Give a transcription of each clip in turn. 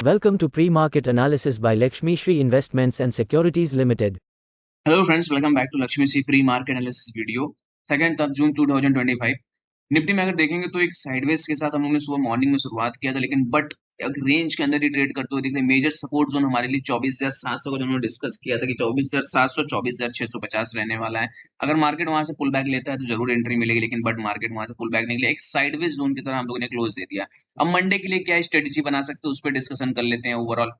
Welcome to Pre-Market Analysis by Lakshmi Shri Investments and Securities Limited. Hello friends, welcome back to Lakshmi Shri pre-market analysis video. 2nd June 2025 Nifty में अगर देखेंगे तो एक sideways के साथ हम लोगों ने सुबह मॉर्निंग में शुरुआत किया था, लेकिन बट रेंज के अंदर ही ट्रेड करते हुए दिख रहे। मेजर सपोर्ट जोन हमारे लिए 24,700 का, जो हमने डिस्कस किया था कि 24,700 24,650 रहने वाला है। अगर मार्केट वहां से पुल बैक लेता है तो जरूर एंट्री मिलेगी, लेकिन बट मार्केट वहां से पुल बैक नहीं लिया, एक साइडवेज जोन की तरह हम लोगों ने क्लोज दे दिया। अब मंडे के लिए क्या स्ट्रेटेजी बना सकते हैं उस पर डिस्कशन कर लेते हैं ओवरऑल।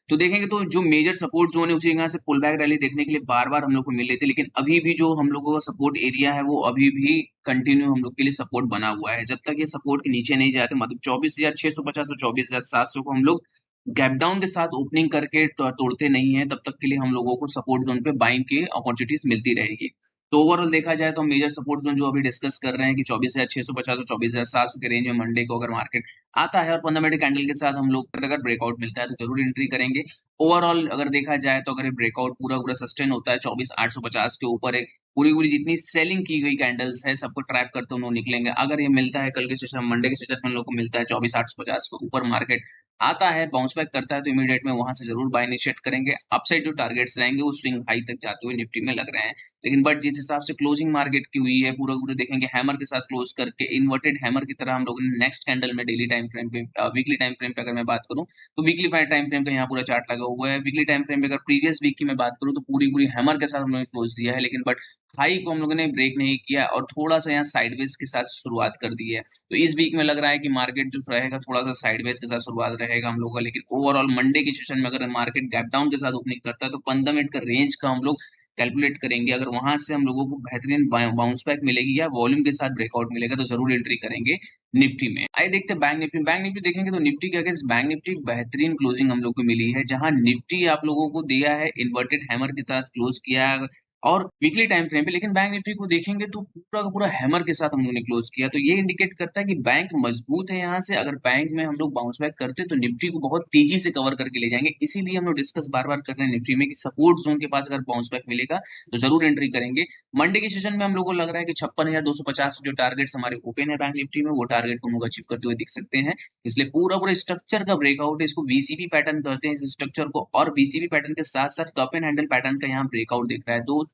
तो देखेंगे तो जो मेजर सपोर्ट जोन है उसी यहाँ से पुल बैक रैली देखने के लिए बार बार हम लोग को मिल रही थी, लेकिन अभी भी जो हम लोगों का सपोर्ट एरिया है वो अभी भी कंटिन्यू हम लोग के लिए सपोर्ट बना हुआ है। जब तक ये सपोर्ट के नीचे नहीं जाते, मतलब 24,650 तो 24,700 को हम लोग गैप डाउन के साथ ओपनिंग करके तोड़ते नहीं है, तब तक के लिए हम लोगों को सपोर्ट जोन पे बाइंग की अपॉर्चुनिटीज मिलती रहेगी। तो ओवरऑल देखा जाए तो मेजर सपोर्ट जोन जो अभी डिस्कस कर रहे हैं कि 24,650 और 24,700 के रेंज में मंडे को अगर मार्केट आता है और फंडामेंटल कैंडल के साथ हम लोग अगर ब्रेकआउट मिलता है तो जरूर एंट्री करेंगे। ओवरऑल अगर देखा जाए तो अगर ब्रेकआउट पूरा पूरा सस्टेन होता है 24,850 के ऊपर, एक पूरी पूरी जितनी सेलिंग की गई कैंडल्स है सबको ट्रैप करते हम लोग निकलेंगे। अगर ये मिलता है कल के सेशन, मंडे के सेशन में हम लोग को मिलता है 24,850 के ऊपर मार्केट आता है, बाउंस बैक करता है, तो इमीडिएट में वहां से जरूर बाय इनिशिएट करेंगे। अपसाइड जो टारगेट्स रहेंगे वो स्विंग हाई तक जाते हुए निफ्टी में लग रहे हैं। लेकिन बट जिस हिसाब से क्लोजिंग मार्केट की हुई है, पूरा पूरा देखेंगे हैमर के साथ क्लोज करके, इन्वर्टेड हैमर की तरह हम लोगों ने नेक्स्ट कैंडल में डेली टाइम फ्रेम पे, वीकली टाइम फ्रेम पे अगर मैं बात करूं तो वीकली टाइम फ्रेम का यहाँ पूरा चार्ट लगा हुआ है। वीकली टाइम फ्रेम पे अगर प्रीवियस वीक की मैं बात करूं तो पूरी पूरी हैमर के साथ हम लोगों ने क्लोज दिया है, लेकिन बट हाई को हम लोगों ने ब्रेक नहीं किया और थोड़ा सा यहाँ साइडवेज के साथ शुरुआत कर दी है। तो इस वीक में लग रहा है कि मार्केट जो रहेगा थोड़ा सा साइडवेज के साथ शुरुआत रहेगा हम लोग का, लेकिन ओवरऑल मंडे के सेशन में अगर मार्केट गैप डाउन के साथ ओपनिंग करता है तो 15 मिनट का रेंज का हम लोग कैलकुलेट करेंगे। अगर वहां से हम लोगों को बेहतरीन बाउंस बैक मिलेगी या वॉल्यूम के साथ ब्रेकआउट मिलेगा तो जरूर एंट्री करेंगे निफ्टी में। आइए देखते हैं बैंक निफ्टी। बैंक निफ्टी देखेंगे तो निफ्टी के अगेंस्ट बैंक निफ्टी बेहतरीन क्लोजिंग हम लोग को मिली है, जहां निफ्टी आप लोगों को दिया है इन्वर्टेड हैमर के साथ क्लोज किया है और वीकली टाइम फ्रेम पे, लेकिन बैंक निफ्टी को देखेंगे तो पूरा का पूरा हैमर के साथ हम लोगों ने क्लोज किया। तो ये इंडिकेट करता है कि बैंक मजबूत है। यहाँ से अगर बैंक में हम लोग बाउंस बैक करते हैं तो निफ्टी को बहुत तेजी से कवर करके ले जाएंगे। इसीलिए हम लोग डिस्कस बार बार कर रहे हैं निफ्टी में कि सपोर्ट जोन के पास अगर बाउंस बैक मिलेगा तो जरूर एंट्री करेंगे। मंडे के सेशन में हम लोग को लग रहा है कि 56,250 जो टारगेट्स हमारे ओपन है बैंक निफ्टी में, वो टारगेट को हम लोग अचीव करते हुए दिख सकते हैं। इसलिए पूरा पूरा स्ट्रक्चर का ब्रेकआउट है, इसको वीसीबी पैटर्न कहते हैं इस स्ट्रक्चर को, और वीसीबी पैटर्न के साथ साथ कप एंड हैंडल पैटर्न का यहाँ ब्रेकआउट दिख रहा है।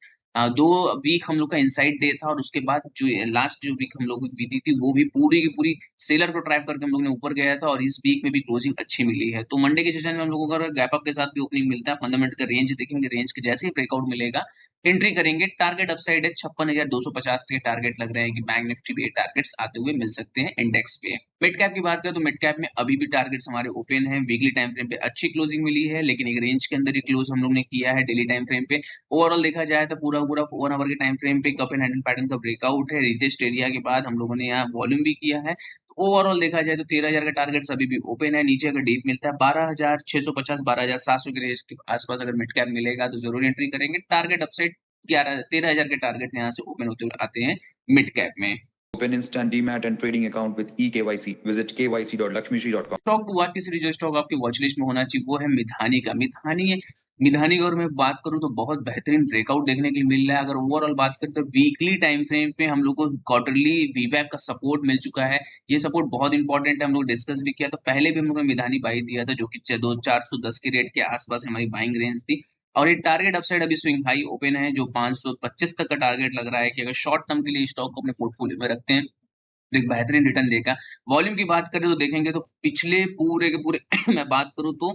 2 वीक हम लोग का इनसाइड डे था और उसके बाद जो लास्ट जो वीक हम लोग को बीती थी वो भी पूरी की पूरी सेलर को ट्रैप करके हम लोग ने ऊपर गया था, और इस वीक में भी क्लोजिंग अच्छी मिली है। तो मंडे के सेशन में हम लोगों का गैप अप के साथ भी ओपनिंग मिलता है, फंडामेंटल का रेंज देखेंगे, रेंज के जैसे ही ब्रेकआउट मिलेगा एंट्री करेंगे। टारगेट अपसाइड है 56,250 के टारगेट लग रहे हैं कि बैंक निफ्टी पे टारगेट्स आते हुए मिल सकते हैं इंडेक्स पे। मिड कैप की बात करें तो मिड कैप में अभी भी टारगेट्स हमारे ओपन है। वीकली टाइम फ्रेम पे अच्छी क्लोजिंग मिली है, लेकिन एक रेंज के अंदर ही क्लोज हम लोग ने किया है डेली टाइम फ्रेम पे। ओवरऑल देखा जाए तो पूरा पूरा 1 आवर के टाइम फ्रेम पे कप एंड हैंडल पैटर्न का ब्रेकआउट है। रिटेस्ट एरिया के बाद हम लोगों ने यहाँ वॉल्यूम भी किया है। ओवरऑल देखा जाए तो 13,000 का टारगेट अभी भी ओपन है। नीचे अगर डीप मिलता है 12,650 12,700 के रेंज के आसपास अगर मिड कैप मिलेगा तो जरूर एंट्री करेंगे। टारगेट अपसाइड 13,000 के टारगेट यहाँ से ओपन होते हुए आते हैं मिड कैप में। Open instant demat and trading account with eKYC. Visit kyc.lakshmishri.com. Stock to watch की सीरीज जो स्टॉक आपकी वॉच लिस्ट में होना चाहिए वो है मिधानी का। मिधानी की अगर मैं बात करूं तो बहुत बेहतरीन ब्रेकआउट देखने के लिए मिल रहा है। अगर ओवरऑल बात करें तो वीकली टाइम फ्रेम पे हम लोग को क्वार्टरली वीवैप का सपोर्ट मिल चुका है। ये सपोर्ट बहुत इंपॉर्टेंट है, हम लोग डिस्कस भी किया। तो पहले भी हम लोग ने मिधानी बाई दिया था जो कि 410 के रेट के आसपास हमारी बाइंग रेंज थी, और ये टारगेट अपसाइड अभी स्विंग हाई ओपन है जो 525 तक का टारगेट लग रहा है कि अगर शॉर्ट टर्म के लिए स्टॉक को अपने पोर्टफोलियो में रखते हैं तो एक बेहतरीन रिटर्न देगा। वॉल्यूम की बात करें तो देखेंगे तो पिछले पूरे के पूरे मैं बात करूं तो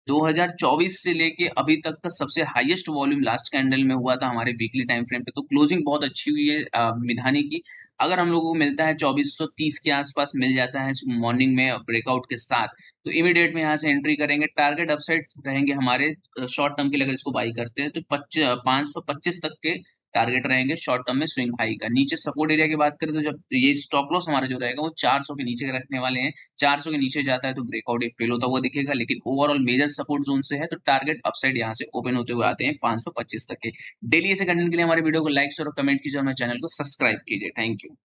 2024 से लेके अभी तक का सबसे हाईएस्ट वॉल्यूम लास्ट कैंडल में हुआ था हमारे वीकली टाइम फ्रेम पे। तो क्लोजिंग बहुत अच्छी हुई है मिधानी की। अगर हम लोगों को मिलता है 2430 के आसपास मिल जाता है मॉर्निंग में ब्रेकआउट के साथ, तो इमीडिएट में यहाँ से एंट्री करेंगे। टारगेट अपसाइड रहेंगे हमारे शॉर्ट टर्म के लिए अगर इसको बाई करते हैं तो 525 तक के टारगेट रहेंगे शॉर्ट टर्म में स्विंग हाई का। नीचे सपोर्ट एरिया की बात करें तो जब ये स्टॉप लॉस हमारा जो रहेगा वो 400 के नीचे रखने वाले हैं। 400 के नीचे जाता है तो ब्रेकआउट एक फेल होता हुआ दिखेगा, लेकिन ओवरऑल मेजर सपोर्ट जोन से है तो टारगेट अपसाइड यहाँ से ओपन होते हुए आते हैं 525 तक के। डेली ऐसे कंटेंट के लिए हमारे वीडियो को लाइक शेयर और कमेंट कीजिए और हमारे चैनल को सब्सक्राइब कीजिए। Thank you.